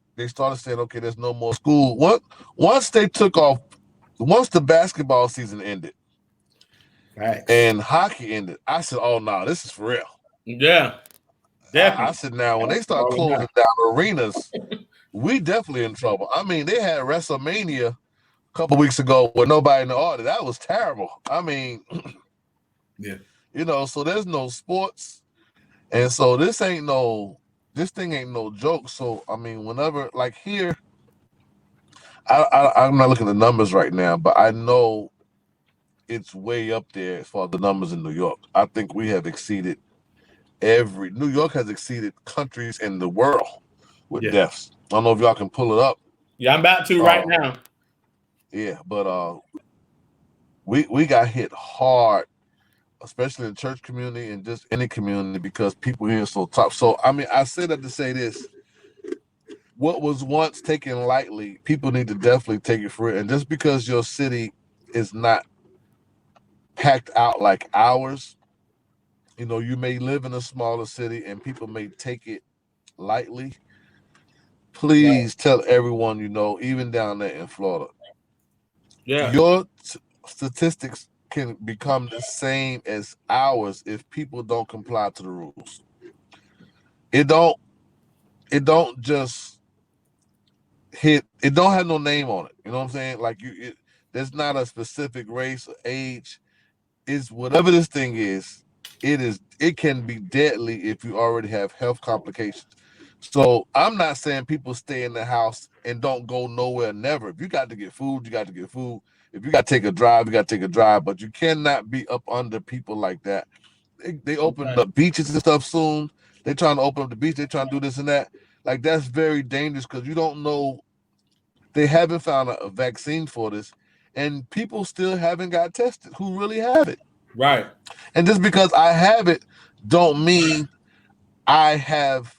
saying, okay, there's no more school. Once they took off, once the basketball season ended Facts. and hockey ended, I said, oh no, this is for real. Yeah. I Definitely. said, now when they start Probably closing not. down arenas, we definitely in trouble. I mean, they had WrestleMania a couple weeks ago with nobody in the audience. That was terrible. I mean, Yeah. you know, so there's no sports, and so this thing ain't no joke. So I mean, whenever like here, I'm not looking at the numbers right now, but I know it's way up there as far as the numbers in New York. I think we have exceeded New York has exceeded countries in the world with Yeah. deaths. I don't know if y'all can pull it up. Yeah, I'm about to right now. Yeah, but we got hit hard, especially in the church community and just any community, because people here are so tough. So I mean, I say that to say this: what was once taken lightly, people need to definitely take it for it. And just because your city is not packed out like ours, you know, you may live in a smaller city and people may take it lightly. Please tell everyone you know, even down there in Florida, Yeah. your statistics can become the same as ours if people don't comply to the rules. It don't just hit. It don't have no name on it. You know what I'm saying? Like there's not a specific race or age. It's whatever this thing is. It can be deadly if you already have health complications. So I'm not saying people stay in the house and don't go nowhere. Never. If you got to get food, you got to get food. If you got to take a drive, you got to take a drive. But you cannot be up under people like that. They opened up beaches and stuff soon. They're trying to open up the beach. They're trying to do this and that. Like, that's very dangerous because you don't know. They haven't found a vaccine for this. And people still haven't got tested who really have it. Right. And just because I have it don't mean I have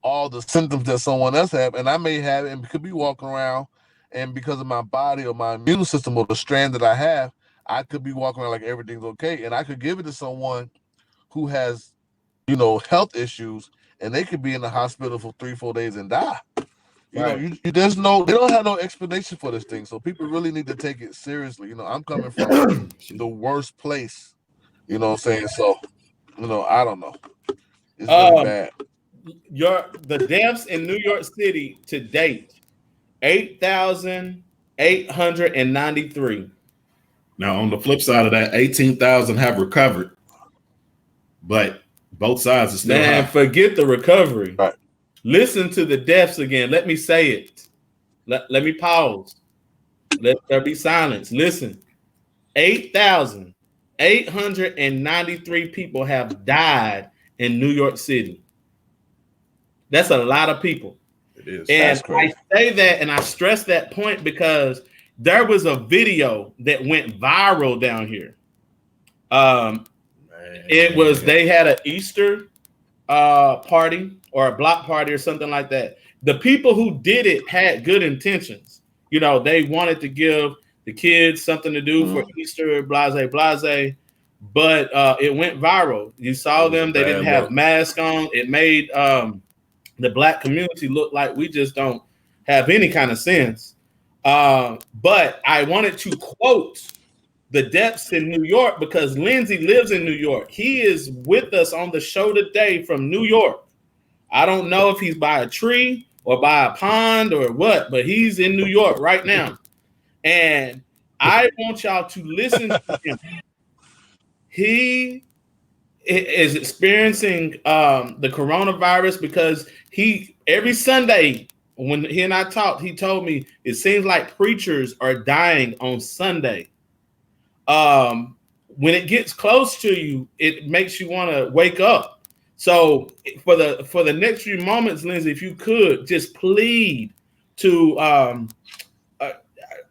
all the symptoms that someone else have. And I may have it and could be walking around, and because of my body or my immune system or the strand that I have, I could be walking around like everything's okay. And I could give it to someone who has, you know, health issues, and they could be in the hospital for 3-4 days and die. You know, they don't have no explanation for this thing. So people really need to take it seriously. You know, I'm coming from the worst place, you know what I'm saying? So, you know, I don't know. It's really bad. The deaths in New York City to date, 8,893. Now, on the flip side of that, 18,000 have recovered, but both sides are still high. Forget the recovery. Right. Listen to the deaths again. Let me say it. Let me pause. Let there be silence. Listen. 8,893 people have died in New York City. That's a lot of people. It is. And I say that and I stress that point because there was a video that went viral down here. They had an Easter party or a block party or something like that. The people who did it had good intentions. You know, they wanted to give the kids something to do for Easter, blase, blase. But it went viral. You saw them. They didn't have masks on. It made the black community look like we just don't have any kind of sense. But I wanted to quote the deaths in New York because Lindsey lives in New York. He is with us on the show today from New York. I don't know if he's by a tree or by a pond or what, but he's in New York right now. And I want y'all to listen to him. He is experiencing the coronavirus because every Sunday when he and I talked, he told me it seems like preachers are dying on Sunday. When it gets close to you, it makes you want to wake up. So for the next few moments, Lindsey, if you could just plead to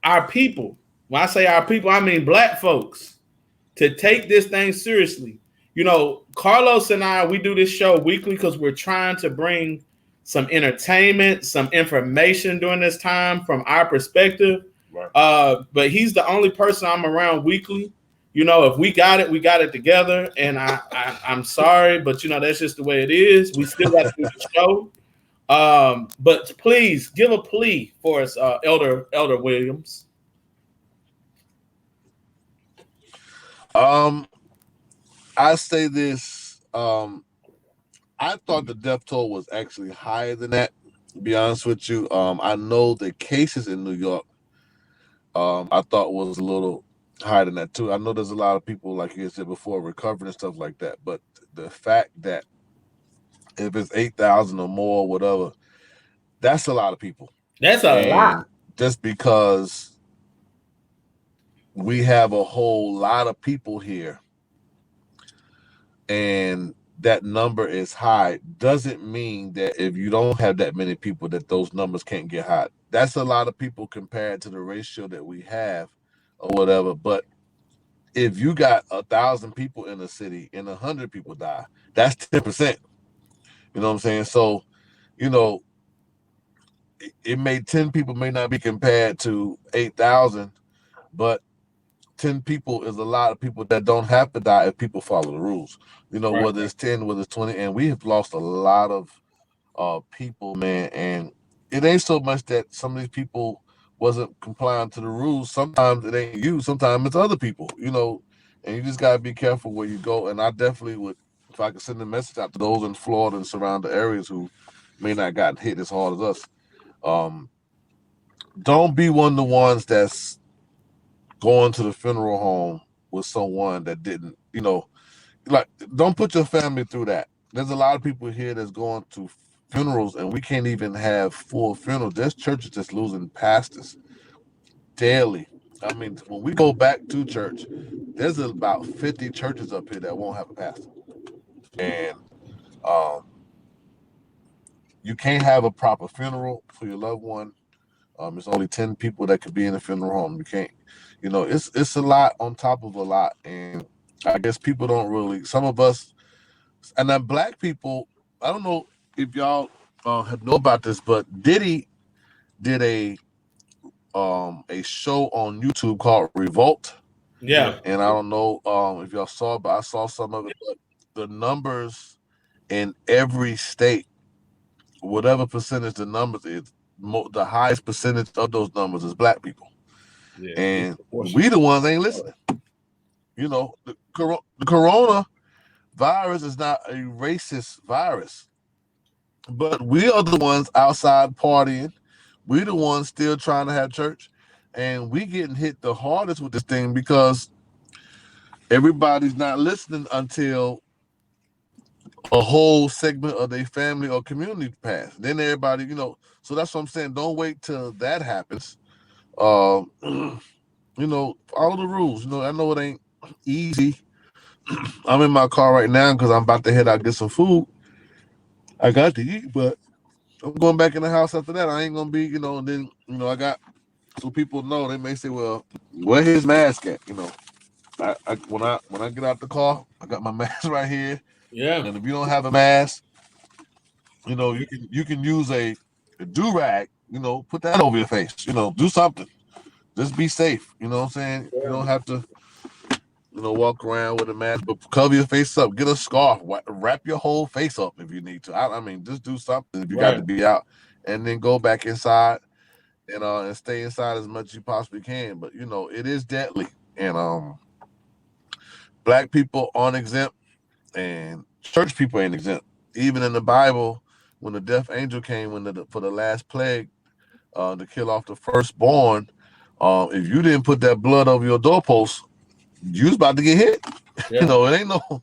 our people. When I say our people, I mean black folks, to take this thing seriously. Carlos and I, we do this show weekly because we're trying to bring some entertainment, some information during this time from our perspective. Right. But he's the only person I'm around weekly. If we got it together. And I'm sorry, but that's just the way it is. We still got to do the show. But please give a plea for us, Elder Williams. I say this. I thought the death toll was actually higher than that. To be honest with you, I know the cases in New York, I thought was a little higher than that too. I know there's a lot of people, like you said before, recovering and stuff like that. But the fact that if it's 8,000 or more, whatever, that's a lot of people. That's a lot. Just because we have a whole lot of people here, and that number is high, doesn't mean that if you don't have that many people that those numbers can't get high. That's a lot of people compared to the ratio that we have or whatever. But if you got 1,000 people in a city and 100 people die, that's 10%. You know what I'm saying? So, it 10 people may not be compared to 8,000, but 10 people is a lot of people that don't have to die if people follow the rules. Right. Whether it's 10, whether it's 20, and we have lost a lot of people, man. And it ain't so much that some of these people wasn't complying to the rules. Sometimes it ain't you. Sometimes it's other people, and you just got to be careful where you go. And I definitely would, if I could send a message out to those in Florida and surrounding areas who may not gotten hit as hard as us, don't be one of the ones that's going to the funeral home with someone that didn't, don't put your family through that. There's a lot of people here that's going to funerals, and we can't even have full funerals. There's churches that's losing pastors daily. I mean, when we go back to church, there's about 50 churches up here that won't have a pastor. And you can't have a proper funeral for your loved one. It's only 10 people that could be in a funeral home. You can't, it's a lot on top of a lot. And I guess people don't really, some of us, and then Black people, I don't know if y'all have know about this, but Diddy did a show on YouTube called Revolt. Yeah. And I don't know if y'all saw, but I saw some of it. But the numbers in every state, whatever percentage the numbers is, the highest percentage of those numbers is Black people. Yeah. And we the ones ain't listening. The corona virus is not a racist virus, but we are the ones outside partying. We the ones still trying to have church, and we getting hit the hardest with this thing because everybody's not listening until a whole segment of their family or community pass. Then everybody, so that's what I'm saying. Don't wait till that happens. Follow the rules. I know it ain't easy. I'm in my car right now because I'm about to head out get some food. I got to eat, but I'm going back in the house after that. I ain't gonna be, and then I got, so people know, they may say, well, where his mask at? When I get out the car, I got my mask right here. Yeah. And if you don't have a mask, you can use a do-rag, put that over your face, do something. Just be safe. You know what I'm saying? You don't have to, walk around with a mask, but cover your face up. Get a scarf. Wrap your whole face up if you need to. I mean, just do something if you got to be out, and then go back inside and stay inside as much as you possibly can. But it is deadly, and Black people aren't exempt, and church people ain't exempt. Even in the Bible, when the death angel came for the last plague, to kill off the firstborn, if you didn't put that blood over your doorpost, you was about to get hit. Yeah. It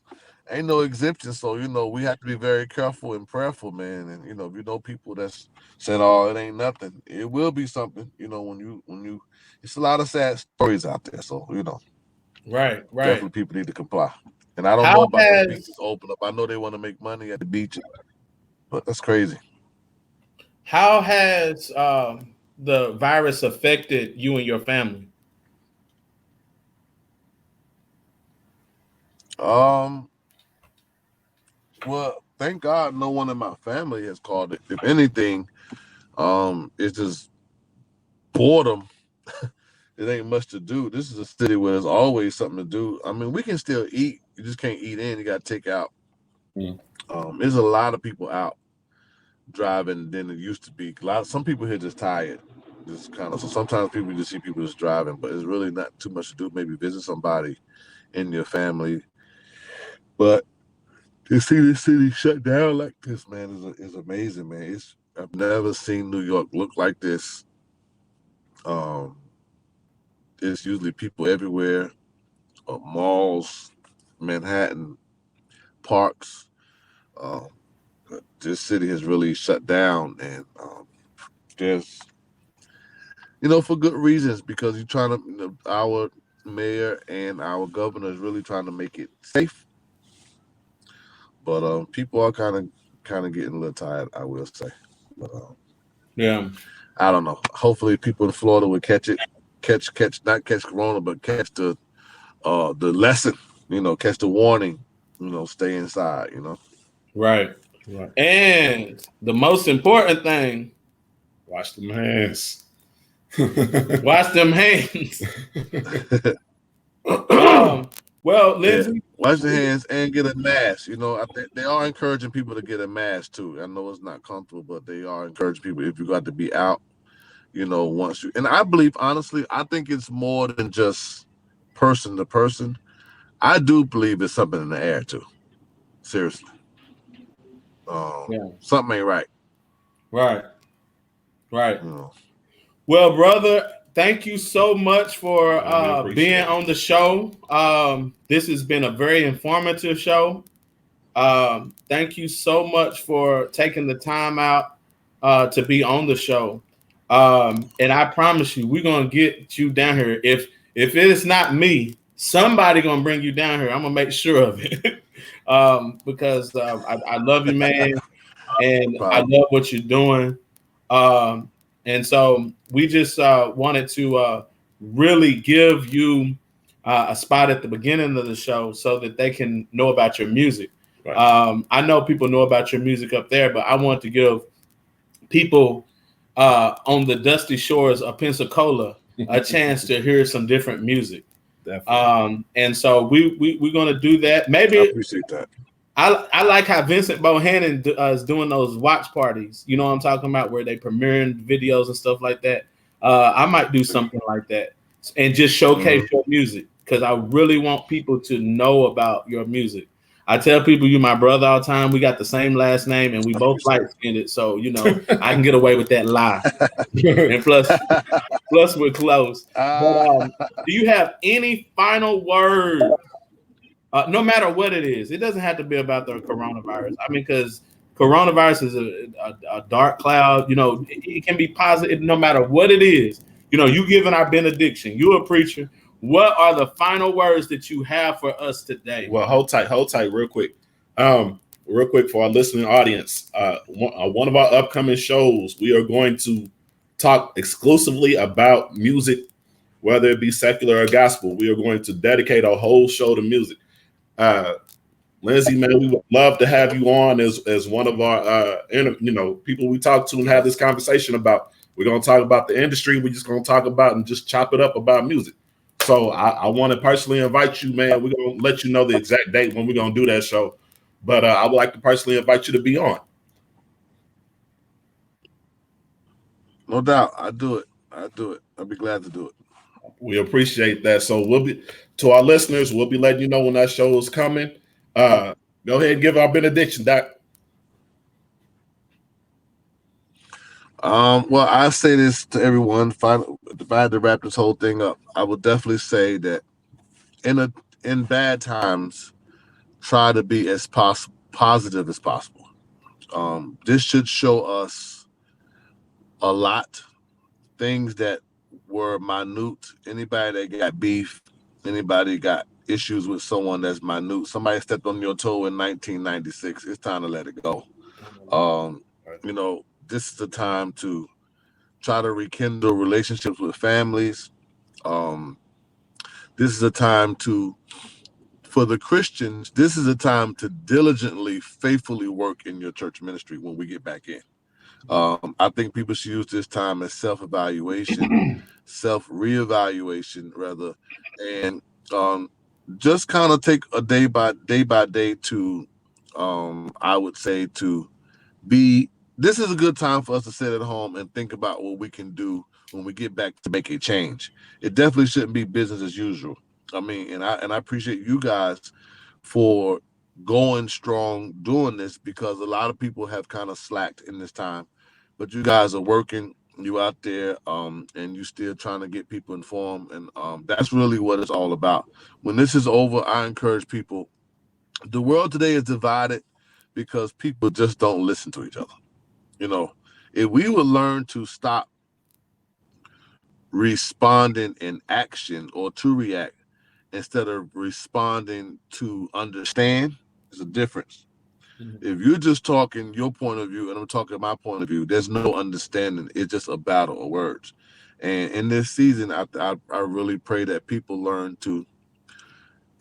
ain't no exemption. So we have to be very careful and prayerful, man. And if people that's said, "Oh, it ain't nothing," it will be something. When you, it's a lot of sad stories out there. So Right. definitely people need to comply. And I don't know about the beaches open up. I know they want to make money at the beach, but that's crazy. How has the virus affected you and your family? Well, thank God no one in my family has called it. If anything, it's just boredom. It ain't much to do. This is a city where there's always something to do. I mean, we can still eat. You just can't eat in. You got to take out. Mm. There's a lot of people out driving than it used to be. Some people here just tired. Just kind of. So sometimes people just see people just driving, but it's really not too much to do. Maybe visit somebody in your family. But to see this city shut down like this, man, is amazing, man. I've never seen New York look like this. There's usually people everywhere, malls, Manhattan, parks. But this city has really shut down, and there's, for good reasons, because you're trying to, our mayor and our governor is really trying to make it safe. But people are kind of getting a little tired, I will say. But Yeah. I don't know. Hopefully, people in Florida will catch not catch corona, but catch the lesson. Catch the warning. Stay inside. Right. Right. And the most important thing, Wash them hands. wash them hands. Well, Lindsey, Yeah. Wash your hands and get a mask. I think they are encouraging people to get a mask too. I know it's not comfortable, but they are encouraging people if you got to be out. Once you, and I believe, honestly, I think it's more than just person to person. I do believe there's something in the air too. Seriously. Yeah. Something ain't right. Right. Well, brother, thank you so much for being on the show. This has been a very informative show. Thank you so much for taking the time out to be on the show. And I promise you, we're gonna get you down here. If it is not me, somebody gonna bring you down here. I'm gonna make sure of it. Because I love you, man, and I love what you're doing. And so we just wanted to really give you a spot at the beginning of the show so that they can know about your music. Right. I know people know about your music up there, but I want to give people on the dusty shores of Pensacola a chance to hear some different music. And so we're going to do that. Maybe I appreciate that. I like how Vincent Bohannon is doing those watch parties. You know what I'm talking about, where they premiering videos and stuff like that. I might do something like that and just showcase your music, because I really want people to know about your music. I tell people you're my brother all the time. We got the same last name and we both light-skinned, so I can get away with that lie. And plus we're close. But do you have any final words? No matter what it is, it doesn't have to be about the coronavirus. I mean, because coronavirus is a dark cloud. It can be positive no matter what it is. You giving our benediction. You're a preacher. What are the final words that you have for us today? Well, hold tight, real quick. Real quick for our listening audience. One of our upcoming shows, we are going to talk exclusively about music, whether it be secular or gospel. We are going to dedicate a whole show to music. Lindsey, man, we would love to have you on as one of our people we talk to and have this conversation about. We're going to talk about the industry. We're just going to talk about and just chop it up about music. So I want to personally invite you, man. We're going to let you know the exact date when we're going to do that show. But I would like to personally invite you to be on. No doubt. I'll do it. I'll be glad to do it. We appreciate that. So to our listeners, we'll be letting you know when that show is coming. Go ahead and give our benediction, Doc. Well, I say this to everyone. If I had to wrap this whole thing up, I would definitely say that in bad times, try to be as positive as possible. This should show us a lot. Things that were minute. Anybody that got beef, anybody got issues with someone that's minute, somebody stepped on your toe in 1996, it's time to let it go. This is the time to try to rekindle relationships with families. This is a time to for the Christians, this is a time to diligently, faithfully work in your church ministry when we get back in. I think people should use this time as self-evaluation, self-reevaluation rather, and just kind of take a day by day to, I would say, to be. This is a good time for us to sit at home and think about what we can do when we get back to make a change. It definitely shouldn't be business as usual. I mean, and I appreciate you guys for going strong doing this, because a lot of people have kind of slacked in this time, but you guys are working, you out there, and you still trying to get people informed, and that's really what it's all about. When this is over, I encourage people. The world today is divided because people just don't listen to each other. You know, if we would learn to stop responding in action or to react instead of responding to understand, there's a difference. If you're just talking your point of view and I'm talking my point of view, there's no understanding. It's just a battle of words. And in this season, I really pray that people learn to,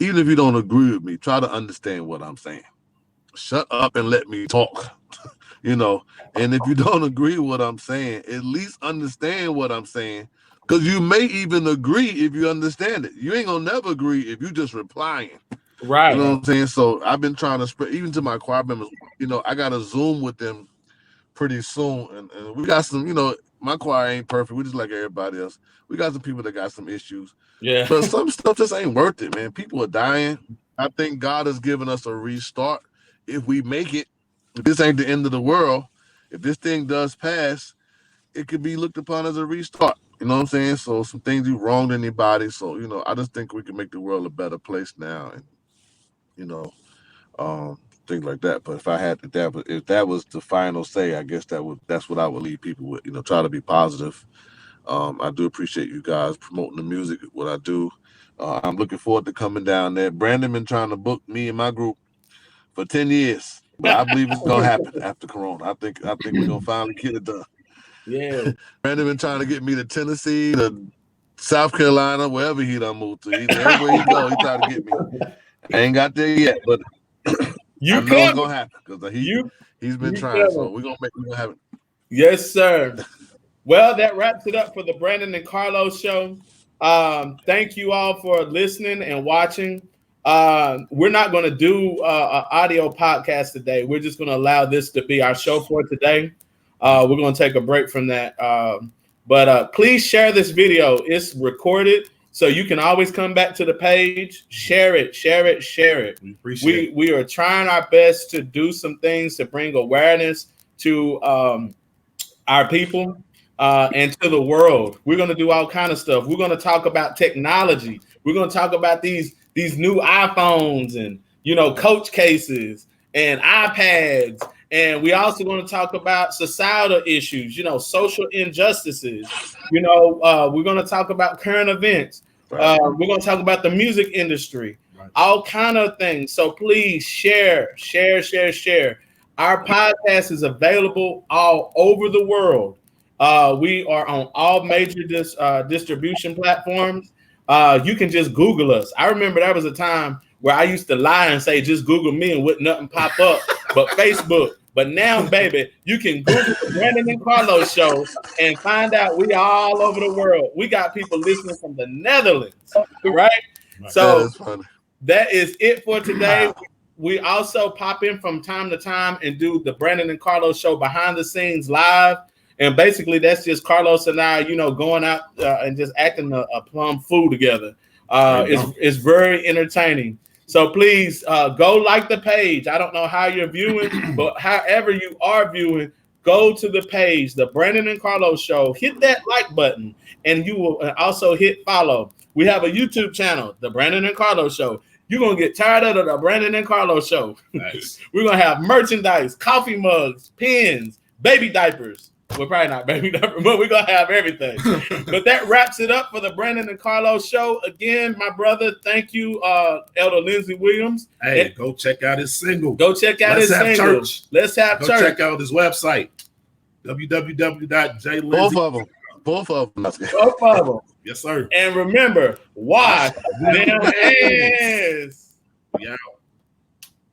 even if you don't agree with me, try to understand what I'm saying. Shut up and let me talk. You know, and if you don't agree with what I'm saying, at least understand what I'm saying, because you may even agree if you understand it. You ain't gonna never agree if you just replying. Right. You know what I'm saying? So I've been trying to spread, even to my choir members, you know, I got to Zoom with them pretty soon. And we got some, you know, my choir ain't perfect. We just like everybody else. We got some people that got some issues. Yeah. But some stuff just ain't worth it, man. People are dying. I think God has given us a restart. If we make it, if this ain't the end of the world, if this thing does pass, it could be looked upon as a restart. You know what I'm saying? So some things you wronged anybody. So, you know, I just think we can make the world a better place now. And, you know, things like that. But if I had to, if that was the final say, I guess that's what I would leave people with. You know, try to be positive. I do appreciate you guys promoting the music, what I do. I'm looking forward to coming down there. Brandon been trying to book me and my group for 10 years, but I believe it's gonna happen after Corona. I think we're gonna finally get it done. Yeah. Brandon been trying to get me to Tennessee, to South Carolina, wherever he done moved to. Everywhere he go, he tried to get me. I ain't got there yet, but I know it's gonna happen because he's been trying. So we're gonna have it. Yes, sir. Well, that wraps it up for the Brandon and Carlos show. Thank you all for listening and watching. We're not going to do an audio podcast today. We're just going to allow this to be our show for today. We're going to take a break from that. But please share this video. It's recorded, so you can always come back to the page. Share it. We appreciate it. We are trying our best to do some things to bring awareness to our people and to the world. We're going to do all kind of stuff. We're going to talk about technology. We're going to talk about these new iPhones and, you know, coach cases and iPads. And we also going to talk about societal issues, you know, social injustices. You know, we're going to talk about current events. We're going to talk about the music industry, all kind of things. So please share. Our podcast is available all over the world. We are on all major distribution platforms. You can just Google us. I remember there was a time where I used to lie and say, just Google me and wouldn't nothing pop up, but Facebook. But now, baby, you can Google the Brandon and Carlos show and find out we all over the world. We got people listening from the Netherlands, right? So that is it for today. We also pop in from time to time and do the Brandon and Carlos show behind the scenes live. And basically, that's just Carlos and I, you know, going out and just acting a plum fool together. It's very entertaining. So please go like the page. I don't know how you're viewing, but however you are viewing, go to the page, the Brandon and Carlos show. Hit that like button, and you will also hit follow. We have a YouTube channel, the Brandon and Carlos show. You're going to get tired of the Brandon and Carlos show. Nice. We're going to have merchandise, coffee mugs, pens, baby diapers. We're probably not baby diapers, but we're going to have everything. But that wraps it up for the Brandon and Carlos show. Again, my brother, thank you, Elder Lindsey Williams. Hey, go check out his single. Go check out his single. Let's have church. Check out his website, www.jlindsey. Both of them. Both of them. Yes, sir. And remember, wash them hands. We out.